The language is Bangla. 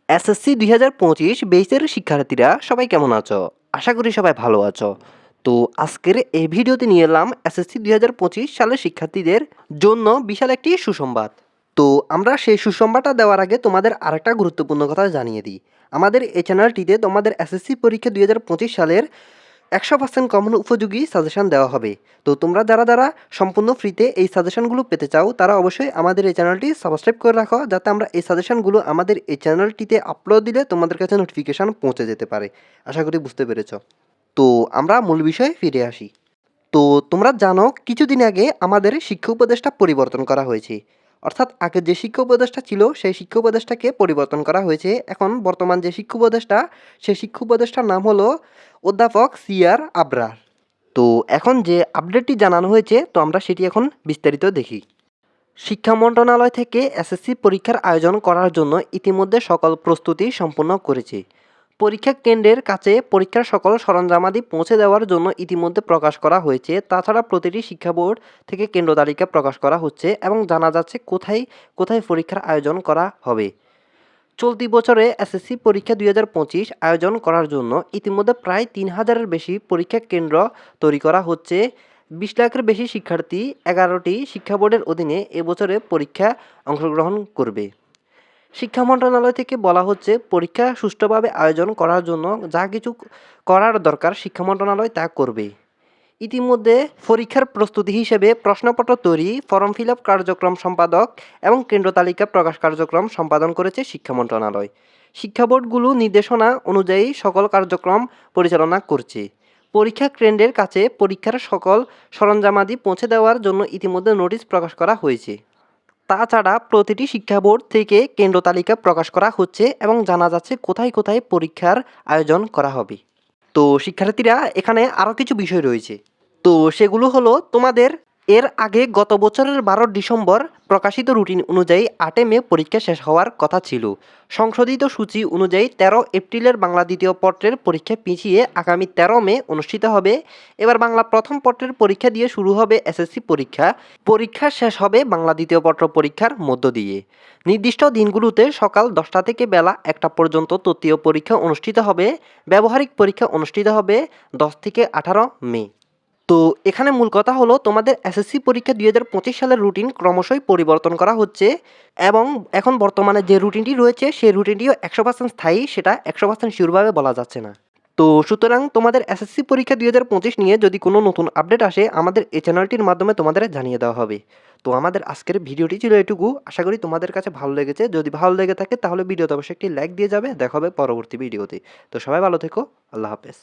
এসএসসি ২০২৫ বেসের শিক্ষার্থীরা সবাই কেমন আছো? আশা করি সবাই ভালো আছো। তো আজকের এই ভিডিওতে নিয়ে এলাম এসএসসি ২০২৫ সালের শিক্ষার্থীদের জন্য বিশাল একটি সুসংবাদ। তো আমরা সেই সুসংবাদটা দেওয়ার আগে তোমাদের আরেকটা গুরুত্বপূর্ণ কথা জানিয়ে দিই। আমাদের এই চ্যানেলটিতে তোমাদের এসএসসি পরীক্ষা ২০২৫ সালের ১০০% কমন উপযোগী সাজেশন দেওয়া হবে। তো তোমরা যারা সম্পূর্ণ ফ্রিতে এই সাজেশনগুলো পেতে চাও তারা অবশ্যই আমাদের এই চ্যানেলটি সাবস্ক্রাইব করে রাখো, যাতে আমরা এই সাজেশনগুলো আমাদের এই চ্যানেলটিতে আপলোড দিলে তোমাদের কাছে নোটিফিকেশান পৌঁছে যেতে পারে। আশা করি বুঝতে পেরেছ। তো আমরা মূল বিষয়ে ফিরে আসি। তো তোমরা জানো কিছুদিন আগে আমাদের শিক্ষা উপদেষ্টা পরিবর্তন করা হয়েছে। অর্থাৎ আগে যে শিক্ষা উপদেষ্টা ছিল সেই শিক্ষা উপদেষ্টাকে পরিবর্তন করা হয়েছে। এখন বর্তমান যে শিক্ষা উপদেষ্টা সেই শিক্ষা উপদেষ্টার নাম হলো অধ্যাপক সিআর আবরার। তো এখন যে আপডেটটি জানানো হয়েছে তো আমরা সেটি এখন বিস্তারিত দেখি। শিক্ষা মন্ত্রণালয় থেকে এসএসসি পরীক্ষার আয়োজন করার জন্য ইতিমধ্যে সকল প্রস্তুতি সম্পন্ন করেছে। পরীক্ষা কেন্দ্রের কাছে পরীক্ষার সকল সরঞ্জামাদি পৌঁছে দেওয়ার জন্য ইতিমধ্যে প্রকাশ করা হয়েছে। তাছাড়া প্রতিটি শিক্ষা বোর্ড থেকে কেন্দ্র তালিকা প্রকাশ করা হচ্ছে এবং জানা যাচ্ছে কোথায় কোথায় পরীক্ষার আয়োজন করা হবে। চলতি বছরে এসএসসি পরীক্ষা ২০২৫ আয়োজন করার জন্য ইতিমধ্যে প্রায় ৩,০০০-এর বেশি পরীক্ষা কেন্দ্র তৈরি করা হচ্ছে। ২০ লাখের বেশি শিক্ষার্থী ১১টি শিক্ষা বোর্ডের অধীনে এবছরে পরীক্ষা অংশগ্রহণ করবে। শিক্ষা মন্ত্রণালয় থেকে বলা হচ্ছে পরীক্ষা সুষ্ঠুভাবে আয়োজন করার জন্য যা কিছু করার দরকার শিক্ষা মন্ত্রণালয় তা করবে। ইতিমধ্যে পরীক্ষার প্রস্তুতি হিসেবে প্রশ্নপত্র তৈরি, ফর্ম ফিল আপ কার্যক্রম সম্পাদক এবং কেন্দ্র তালিকা প্রকাশ কার্যক্রম সম্পাদন করেছে শিক্ষা মন্ত্রণালয়। শিক্ষা বোর্ডগুলো নির্দেশনা অনুযায়ী সকল কার্যক্রম পরিচালনা করছে। পরীক্ষা কেন্দ্রের কাছে পরীক্ষার সকল সরঞ্জামাদি পৌঁছে দেওয়ার জন্য ইতিমধ্যে নোটিশ প্রকাশ করা হয়েছে। তাছাড়া প্রতিটি শিক্ষা বোর্ড থেকে কেন্দ্র তালিকা প্রকাশ করা হচ্ছে এবং জানা যাচ্ছে কোথায় কোথায় পরীক্ষার আয়োজন করা হবে। তো শিক্ষার্থীরা এখানে আরও কিছু বিষয় রয়েছে। তো সেগুলো হলো তোমাদের এর আগে গত বছরের ১২ ডিসেম্বর প্রকাশিত রুটিন অনুযায়ী ৮ মে পরীক্ষা শেষ হওয়ার কথা ছিল। সংশোধিত সূচি অনুযায়ী ১৩ এপ্রিলের বাংলা দ্বিতীয় পত্রের পরীক্ষা পিছিয়ে আগামী ১৩ মে অনুষ্ঠিত হবে। এবার বাংলা প্রথম পত্রের পরীক্ষা দিয়ে শুরু হবে এসএসসি পরীক্ষা। পরীক্ষা শেষ হবে বাংলা দ্বিতীয় পত্র পরীক্ষার মধ্য দিয়ে। নির্দিষ্ট দিনগুলোতে সকাল ১০টা থেকে বেলা ১টা পর্যন্ত তৃতীয় পরীক্ষা অনুষ্ঠিত হবে। ব্যবহারিক পরীক্ষা অনুষ্ঠিত হবে ১০ থেকে ১৮ মে। তো এখানে মূল কথা হলো তোমাদের এসএসসি পরীক্ষা ২০২৫ সালের রুটিন ক্রমশই পরিবর্তন করা হচ্ছে এবং এখন বর্তমানে যে রুটিনটি রয়েছে সেই রুটিনটিও ১০০% স্থায়ী, সেটা ১০০% শিওরভাবে বলা যাচ্ছে না। তো সুতরাং তোমাদের এসএসসি পরীক্ষা ২০২৫ নিয়ে যদি কোনো নতুন আপডেট আসে আমাদের এই চ্যানেলটির মাধ্যমে তোমাদের জানিয়ে দেওয়া হবে। তো আমাদের আজকের ভিডিওটি ছিল এটুকু। আশা করি তোমাদের কাছে ভালো লেগেছে। যদি ভালো লেগে থাকে তাহলে ভিডিওতে অবশ্যই একটি লাইক দিয়ে যাবে। দেখা হবে পরবর্তী ভিডিওতে। তো সবাই ভালো থেকো। আল্লাহ হাফেজ।